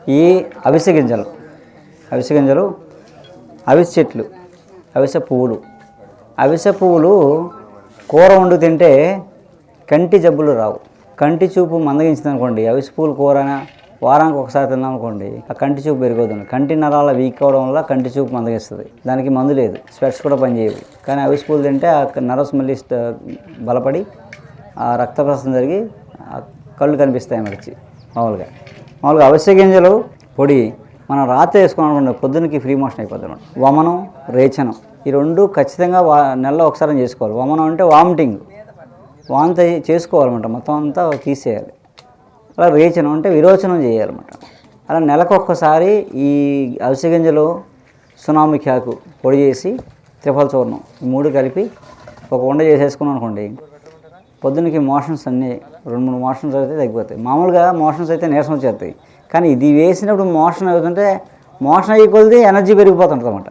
ఈ అవిసె గింజలు అవిసె గింజలు అవిసె చెట్లు, అవిసె పువ్వులు కూర వండు తింటే కంటి జబ్బులు రావు. కంటి చూపు మందగించింది అనుకోండి, అవిసె పువ్వులు కూర వారానికి ఒకసారి తిన్నాం అనుకోండి, ఆ కంటి చూపు పెరిగొద్దు. కంటి నరాల వీక్ అవడం వల్ల కంటి చూపు మందగిస్తుంది. దానికి మందు లేదు, స్పెట్స్ కూడా పనిచేయవు. కానీ అవిసె పువ్వులు తింటే ఆ నర్వ్స్ మళ్ళీ బలపడి ఆ రక్త ప్రసరణ జరిగి కళ్ళు కనిపిస్తాయి మనకి. మామూలుగా అవిసె గింజలు పొడి మనం రాత్రి వేసుకోవాలనుకోండి, పొద్దున్నకి ఫ్రీ మోషన్ అయిపోద్ది అనమాట. వమనం, రేచనం ఈ రెండు ఖచ్చితంగా నెలలో ఒకసారి చేసుకోవాలి. వమనం అంటే వామిటింగ్, వాంతి చేసుకోవాలన్నమాట, మొత్తం అంతా తీసేయాలి. అలా రేచనం అంటే విరోచనం చేయాలన్నమాట. అలా నెలకు ఒక్కసారి ఈ అవిసె గింజలు, సునామిఖాకు పొడి చేసి త్రిఫల చూర్ణం ఈ 3 కలిపి ఒక ఉండ చేసేసుకున్నాం అనుకోండి, పొద్దున్నకి మోషన్స్ అన్నీ 2-3 మోషన్స్ అయితే తగ్గిపోతాయి. మామూలుగా మోషన్స్ అయితే నీరసం వచ్చేస్తాయి, కానీ ఇది వేసినప్పుడు మోషన్ అవుతుంటే మోషన్ అయ్యే కొలిది ఎనర్జీ పెరిగిపోతుంటుంది అన్నమాట.